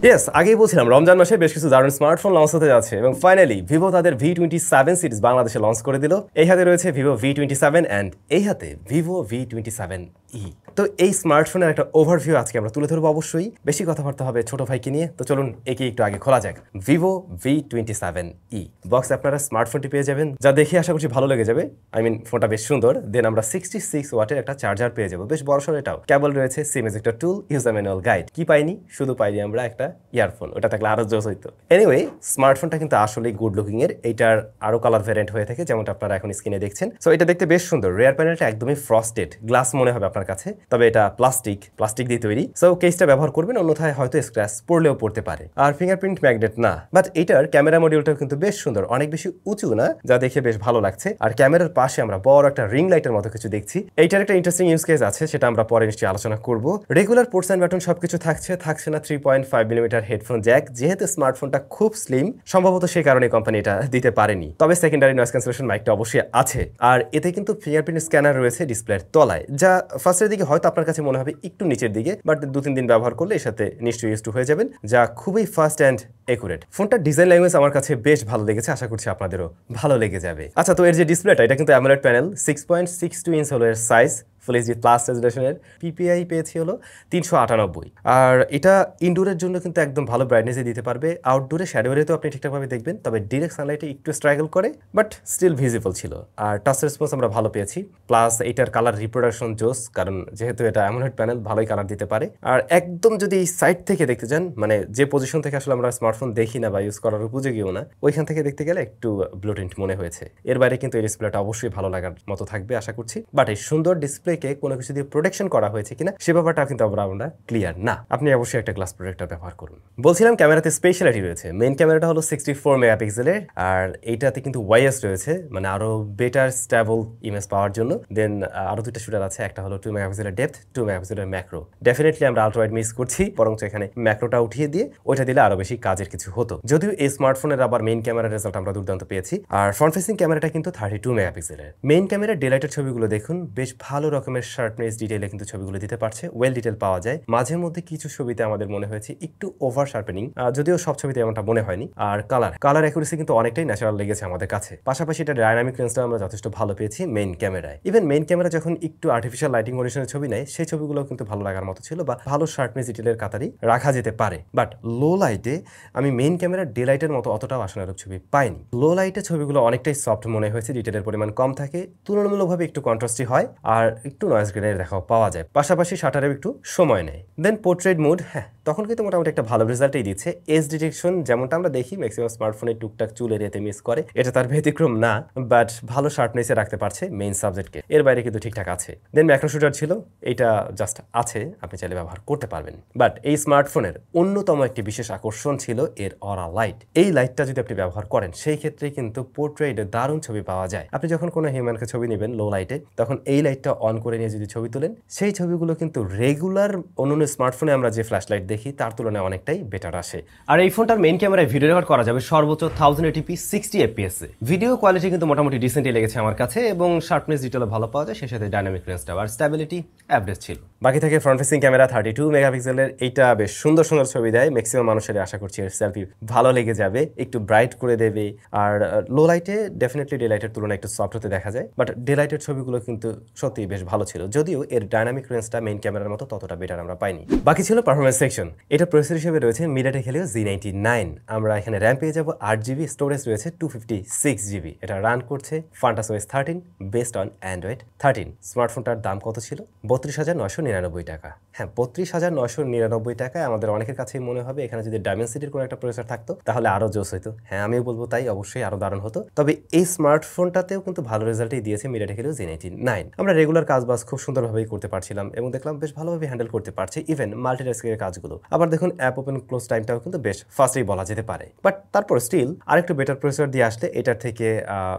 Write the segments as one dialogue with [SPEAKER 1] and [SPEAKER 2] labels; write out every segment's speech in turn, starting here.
[SPEAKER 1] Yes, আগেই বলছিলাম রমজান মাসে বেশ কিছু দারুণ স্মার্টফোন লঞ্চ হতে যাচ্ছে এবং ফাইনালি ভিভো তাদের V27 সিরিজ বাংলাদেশে লঞ্চ করে দিল। এই হাতে রয়েছে ভিভো V27 অ্যান্ড এই হাতে ভিভো V27e। তো এই স্মার্টফোনের একটা ওভারভিউ আজকে আমরা তুলে ধরবো। অবশ্যই বেশি কথাবার্তা হবে ছোট ভাইকে নিয়ে, তো চলুন একে একটু আগে খোলা যাক। ভিভো V27e বক্স আপনারা স্মার্টফোনটি পেয়ে যাবেন, যা দেখে আশা করছি ভালো লেগে যাবে। আই মিন ফোনটা বেশ সুন্দর। দেন আমরা 66 ওয়াটের একটা চার্জার পেয়ে যাবো, বেশ বড়সড় এটাও। কেবল রয়েছে সিম এজেক্টর টুল, ইউজার ম্যানুয়াল গাইড। কি পাইনি? শুধু পাইনি আমরা একটা ইয়ারফোন, ওটা থাকলে আরো জোস হইতো। এনিওয়ে, স্মার্টফোনটা কিন্তু আসলেই গুড লুকিং এর। এইটার আরো কালার ভ্যারিয়েন্ট হয়ে থাকে, যেমনটা আপনারা এখন স্ক্রিনে দেখছেন। সো এটা দেখতে বেশ সুন্দর। রিয়ার প্যানেলটা একদমই ফ্রস্টেড গ্লাস মনে হবে আপনার কাছে, তবে এটা প্লাস্টিক দিয়ে তৈরি। সো কেসটা ব্যবহার করবেন, অন্যথায় হয়তো স্ক্র্যাচ পড়লেও পড়তে পারে। আর ফিঙ্গারপ্রিন্ট ম্যাগনেট না, বাট এটার ক্যামেরা মডিউলটাও কিন্তু বেশ সুন্দর, অনেক বেশি উঁচু না, যা দেখে বেশ ভালো লাগছে। আর ক্যামেরার পাশে আমরা বড় একটা রিং লাইটের মতো কিছু দেখছি। এইটার একটা ইন্টারেস্টিং ইউজ কেস আছে, সেটা আমরা পরে নিশ্চয়ই আলোচনা করব। রেগুলার পোর্টস এন্ড বাটন সবকিছু থাকছে না 3.5 মিলিমিটার হেডফোন জ্যাক। যেহেতু স্মার্টফোনটা খুব স্লিম, সম্ভবত সেই কারণে কোম্পানি এটা দিতে পারেনি। তবে সেকেন্ডারি নয়েজ ক্যান্সেলেশন মাইকটা অবশ্যই আছে। আর এতে কিন্তু ফিঙ্গারপ্রিন্ট স্ক্যানার রয়েছে ডিসপ্লের তলায়, যা ফার্স্টের দিকে হয়তো আপনার কাছে মনে হবে একটু নিচের দিকে, বাট 2-3 দিন ব্যবহার করলে এর সাথে নিশ্চয়ই ইউজ টু হয়ে যাবেন, যা খুবই ফাস্ট অ্যান্ড একুরেট। ফোনটার ডিজাইন ল্যাঙ্গুয়েজ আমার কাছে বেশ ভালো লেগেছে, আশা করছি আপনাদেরও ভালো লেগে যাবে। আচ্ছা, তো এর যে ডিসপ্লেটা, এটা কিন্তু অ্যামোলেড প্যানেল, 6.62 ইঞ্চ হলো এর সাইজ। ফুল এইচডি প্লাস রেজুলেশনের। পিপিআই পেয়েছি হলো 398। আর এটা ইনডোরের জন্য কিন্তু একদম ভালো ব্রাইটনেসে দিতে পারবে। আউটডোরে শ্যাডোরে তো আপনি ঠিকঠাকভাবে দেখবেন, তবে ডিরেক্ট সানলাইটে একটু স্ট্রাগল করে, বাট স্টিল ভিজিবল ছিল। আর টাচ রেসপন্স আমরা ভালো পেয়েছি। প্লাস এইটার কালার রিপ্রোডাকশন জোস, কারণ যেহেতু এটা অ্যামোলেড প্যানেল, ভালোই কালার দিতে পারে। আর একদম যদি এই সাইড থেকে দেখতে চান, মানে যে পজিশন থেকে আসলে আমরা স্মার্টফোন দেখি না বা ইউজ করার উপযোগীও না, ওইখান থেকে দেখতে গেলে একটু ব্লুটিন্ট মনে হয়েছে। এর বাইরে কিন্তু এই ডিসপ্লেটা অবশ্যই ভালো লাগার মতো থাকবে আশা করছি। বাট এই সুন্দর ডিসপ্লেকে কোনো কিছু দিয়ে প্রোটেকশন করা হয়েছে কিনা সে ব্যাপারটা কিন্তু আমরা ক্লিয়ার না। আপনি অবশ্যই একটা গ্লাস প্রোটেক্টর ব্যবহার করুন। বলছিলাম ক্যামেরাতে স্পেশালিটি রয়েছে। মেইন ক্যামেরাটা হলো 64 মেগাপিক্সেলের, আর এইটাতে কিন্তু ওয়াইএস রয়েছে, মানে আরো বেটার স্টেবল ইমেজ পাওয়ার জন্য। দেন আরো দুইটা শুটার আছে, একটা হলো 2 মেগাপিক্সেলের ডেপথ, 2 মেগাপিক্সেলের ম্যাক্রো। ডেফিনেটলি আমরা আলট্রা ওয়াইড মিস করছি, বরঞ্চ এখানে ম্যাক্রোটা উঠিয়ে দিয়ে ওইটা দিলে আরো বেশি কাজের কিছু হতো। যদিও এই স্মার্টফোনের আবার মেইন ক্যামেরার রেজাল্ট আমরা দুর্দান্ত পেয়েছি। আর ফ্রন্ট ফেসিং ক্যামেরাটা কিন্তু 32 মেগাপিক্সেলের। মেইন ক্যামেরার ডেলাইটের ছবিগুলো দেখুন, বেশ ভালো রকমের শার্পনেস ডিটেইলে কিন্তু ছবিগুলো দিতে পারছে, ওয়েল ডিটেল পাওয়া যায়। মাঝে মধ্যে কিছু ছবিতে আমাদের মনে হয়েছে একটু ওভার শার্পেনিং, যদিও সব ছবিতে এমনটা মনে হয়নি। আর কালার অ্যাকুরেসি কিন্তু অনেকটাই ন্যাচারাল লেগেছে আমাদের কাছে। পাশাপাশি এটা ডাইনামিক রেঞ্জটা আমরা যথেষ্ট ভালো পেয়েছি মেইন ক্যামেরায়। ইভেন মেইন ক্যামেরা যখন একটু আর্টিফিশিয়াল লাইটিং কন্ডিশনের ছবি নেয়, সেই ছবিগুলো কিন্তু ভালো লাগার মতো ছিল, বা ভালো শার্পনেস ডিটেলের কাতারই রাখা যেতে পারে। বাট লো লাইটে আমি মেইন ক্যামেরার ডে লাইটের মতো অতটাও আশানুরূপ ছবি পাইনি। লো লাইটে ছবিগুলো অনেকটাই সফট মনে হয়েছে, ডিটেলের পরিমাণ কম থাকে, তুলনামূলকভাবে একটু কন্ট্রাস্টি হয়, আর একটু নয়েজ গ্রেনের দেখাও পাওয়া যায়। পাশাপাশি শাটারেও একটু সময় নেয়। দেন পোর্ট্রেট মোড, হ্যাঁ তখন কিন্তু মোটামুটি একটা ভালো রেজাল্টই দিচ্ছে। এজ ডিটেকশন যেমনটা আমরা দেখি ম্যাক্সিমাম স্মার্টফোনে টুকটাক চুলের এতে মিস করে, এটা তার ব্যতিক্রম না, বাট ভালো শার্পনেসে রাখতে পারছে মেইন সাবজেক্টকে। এর বাইরে কিন্তু ঠিকঠাক আছে। দেন ম্যাক্রো শুটার ছিল, এটা জাস্ট আছে, আপনি চাইলে ব্যবহার করতে পারবেন। বাট এই স্মার্টফোনের অন্যতম একটি বিশেষ আকর্ষণ ছিল এর অরা লাইট। এই লাইটটা যদি আপনি ব্যবহার করেন, সেই ক্ষেত্রে কিন্তু পোর্ট্রেটে দারুণ ছবি পাওয়া যায়। আপনি যখন কোনো হিউম্যানকে ছবি নেবেন লো লাইটে, তখন এই লাইটটা অন করে নিয়ে যদি ছবি তোলেন, সেই ছবিগুলো কিন্তু রেগুলার অন্যান্য স্মার্টফোনে আমরা যে ফ্ল্যাশ লাইট দেখি তার তুলনায় অনেকটাই বেটার আসে। আর এই ফোনটার মেইন ক্যামেরায় ভিডিও রেকর্ড করা যাবে সর্বোচ্চ 1080p 60 fps এ। ভিডিও কোয়ালিটি কিন্তু মোটামুটি ডিসেন্টই লেগেছে আমার কাছে, এবং শার্পনেস ডিটেলও ভালো পাওয়া যায়, সেই সাথে ডাইনামিক রেঞ্জটা আর স্টেবিলিটি অ্যাভারেজ ছিল। বাকি থেকে ফ্রন্ট ফেসিং ক্যামেরা 32 মেগাপিক্সেলের, এইটা বেশ সুন্দর সুন্দর ছবি দেয়। ম্যাক্সিমাম মানুষের আশা করছি এর সেলফি ভালো লেগে যাবে, একটু ব্রাইট করে দেবে। আর লো লাইটে ডেফিনেটলি ডে লাইটের তুলনায় একটু সফট হতে দেখা যায়, বাট ডে লাইটের ছবিগুলো কিন্তু সত্যি বেশ ভালো ছিল, যদিও এর ডাইনামিক রেঞ্জটা মেইন ক্যামেরার মতো ততটা বেটার আমরা পাইনি। বাকি ছিল পারফরমেন্স সেকশন। এটা প্রসেসর হিসেবে রয়েছে মিডিয়াটেক হেলিও Z99। আমরা এখানে র্যাম পেয়ে যাবো 8GB, স্টোরেজ রয়েছে 256GB। এটা রান করছে ফান্টাস ওএস 13 বেসড অন অ্যান্ড্রয়েড 13। স্মার্টফোনটার দাম কত ছিল? 32,999 টাকা। হ্যাঁ, 32,999 টাকায় আমাদের অনেকের কাছেই মনে হবে এখানে যদি ডায়মেনসিটির কোনো একটা প্রসেসর থাকতো তাহলে আরো জোস হইতো। হ্যাঁ, আমিও বলবো তাই, অবশ্যই আরো দারুণ হতো। তবে এই স্মার্টফোনটাতেও কিন্তু ভালো রেজাল্টই দিয়েছে মিডিয়াটেক হেলিও Z99। আমরা রেগুলার কাজবাজ খুব সুন্দরভাবেই করতে পারছিলাম, এবং দেখলাম বেশ ভালোভাবে হ্যান্ডেল করতে পারছি ইভেন মাল্টিটাস্কিং এর কাজগুলো। আবার দেখুন অ্যাপ ওপেন ক্লোজ টাইমটাও কিন্তু বেশ ফাস্টই বলা যেতে পারে। বাট তারপর স্টিল আরেকটু বেটার প্রসেসর দিয়ে আসলে এটার থেকে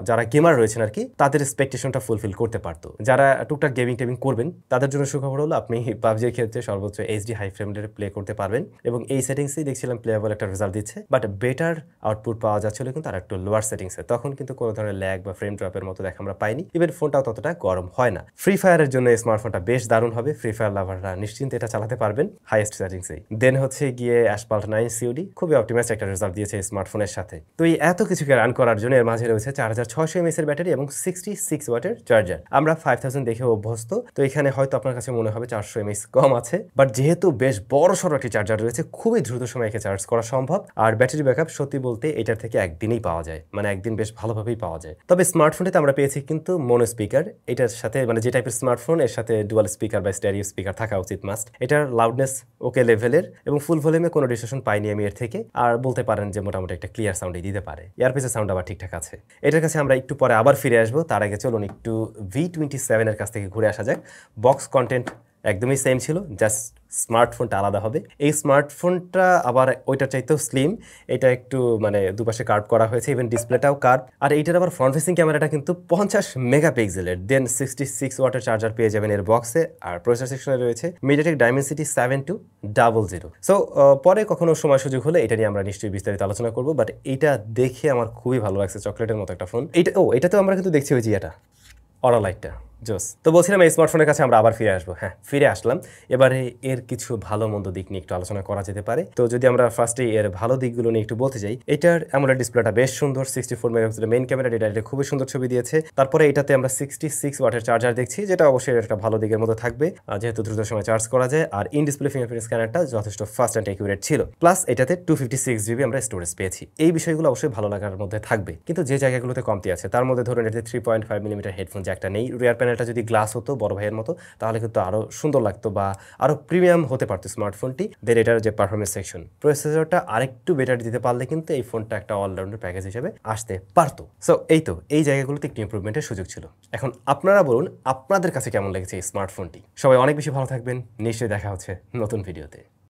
[SPEAKER 1] যারা গেমার রয়েছেন আর কি, তাদের এক্সপেকটেশনটা ফুলফিল করতে পারতো। যারা টুকটাক গেমিং টেমিং করবেন তাদের জন্য সুখবর হলো আপনি পাবজি ক্ষেত্রে সর্বোচ্চ এইচডি হাই ফ্রেম রেটে প্লে করতে পারবেন এবং এই সেটিংসেই দেখছিলাম প্লেয়েবল একটা রেজাল্ট দিচ্ছে, বাট বেটার আউটপুট পাওয়া যাচ্ছিল কিন্তু আর একটু লোয়ার সেটিংসে। তখন কিন্তু কোনো ধরনের ল্যাগ বা ফ্রেম ড্রপের মতো দেখা আমরা পাইনি, ইভেন ফোনটাও ততটা গরম হয় না। ফ্রি ফায়ারের জন্য এই স্মার্টফোনটা বেশ দারুণ হবে, ফ্রি ফায়ার লাভাররা নিশ্চিন্তে এটা চালাতে পারবেন হাইয়েস্ট সেটিংসেই। দেন হচ্ছে গিয়ে অ্যাসপাল্ট 9 সিওডি খুবই অপটিমাইজড একটা রেজাল্ট দিয়েছে এই স্মার্টফোনের সাথে। তো এই এত কিছুকে রান করার জন্য এর মাঝে রয়েছে 4600 mAh এর ব্যাটারি এবং 66 ওয়াটের চার্জার। আমরা 5000 দেখে অভ্যস্ত, তো এখানে হয়তো আপনার কাছে মনে হবে 400 mAh কম আছে, বাট যেহেতু বেশ বড় সড়ো একটি চার্জার রয়েছে, খুবই দ্রুত সময়ে একে চার্জ করা সম্ভব। আর ব্যাটারি ব্যাকআপ সত্যি বলতে এটার থেকে একদিনেই পাওয়া যায়, মানে একদিন বেশ ভালোভাবেই পাওয়া যায়। তবে স্মার্টফোনটিতে আমরা পেয়েছি কিন্তু মোনো স্পিকার, এটার সাথে মানে যে টাইপের স্মার্টফোন এর সাথে ডুয়াল স্পিকার বা স্টেরিও স্পিকার থাকা উচিত মাস্ট। এটার লাউডনেস ওকে লেভেলের এবং ফুল ভলিউমে কোনো ডিস্টরশন পাইনি আমি এর থেকে, আর বলতে পারেন যে মোটামুটি একটা ক্লিয়ার সাউন্ডই দিতে পারে। ইয়ারপিসের সাউন্ড আবার ঠিকঠাক আছে। এটার কাছে আমরা একটু পরে আবার ফিরে আসবো, তার আগে চলুন একটু V27 এর কাছ থেকে ঘুরে আসা যাক। বক্স কন্টেন্ট একদমই সেম ছিল, জাস্ট স্মার্টফোনটা আলাদা হবে। এই স্মার্টফোনটা আবার ওইটার চাইতেও স্লিম, এটা একটু মানে দুপাশে কার্ভ করা হয়েছে, ইভেন ডিসপ্লেটাও কার্ভ। আর এইটার আবার ফ্রন্ট ফেসিং ক্যামেরাটা কিন্তু 50 মেগাপিক্সেলের। দেন 66 ওয়াটের চার্জার পেয়ে যাবেন এর বক্সে। আর প্রসেসর সেকশনে রয়েছে মিডিয়াটেক ডাইমেনসিটি 7200। সো পরে কখনো সময় সুযোগ হলে এটা নিয়ে আমরা নিশ্চয়ই বিস্তারিত আলোচনা করবো, বাট এইটা দেখে আমার খুবই ভালো লাগছে, চকলেটের মতো একটা ফোন। এটাতেও আমরা কিন্তু দেখছি ওই যে এটা অরা লাইটটা জোস। তো বলছিলাম এই স্মার্টফোনের কাছে আমরা আবার ফিরে আসবো। হ্যাঁ, ফিরে আসলাম। এবারে এর কিছু ভালো মন্দ দিক নিয়ে একটু আলোচনা করা যেতে পারে। তো যদি আমরা ফার্স্টে এর ভালো দিকগুলো নিয়ে একটু বলতে যাই, এটার অ্যামোলেড ডিসপ্লেটা বেশ সুন্দর, 64 মেগাপিক্সেলের মেইন ক্যামেরা, এটা খুবই সুন্দর ছবি দিয়েছে। তারপরে এটাতে আমরা 66 ওয়াটের চার্জার দেখছি, যেটা অবশ্যই একটা ভালো দিকের মতো থাকবে, যেহেতু দ্রুত সময় চার্জ করা যায়। আর ইন ডিসপ্লে ফিঙ্গারপ্রিন্ট স্ক্যানারটা যথেষ্ট ফাস্ট অ্যান্ড অ্যাকিউরেট ছিল। প্লাস এটাতে 256 GB আমরা স্টোরেজ পেয়েছি। এই বিষয়গুলো অবশ্যই ভালো লাগার মধ্যে থাকবে, কিন্তু যে জায়গাগুলোতে কমতি আছে তার মধ্যে ধরুন এটাতে 3.5 মিলিমিটার হেডফোন জ্যাকটা নেই। রিয়ার প্যানেলটা যদি গ্লাস হতো বড় ভাইয়ের মতো, তাহলে কিন্তু আরো সুন্দর লাগতো বা আরো প্রিমিয়াম হতে পারতো স্মার্টফোনটি। দেন এটার যে পারফরমেন্স সেকশন, প্রসেসরটা আরেকটু বেটার দিতে পারলে কিন্তু এই ফোনটা একটা অলরাউন্ডার প্যাকেজ হিসেবে আসতে পারতো। সো এই জায়গাগুলোতে একটু ইমপ্রুভমেন্টের সুযোগ ছিল। এখন আপনারা বলুন আপনাদের কাছে কেমন লেগেছে এই স্মার্টফোনটি। সবাই অনেক বেশি ভালো থাকবেন, নিশ্চয়ই দেখা হচ্ছে নতুন ভিডিওতে।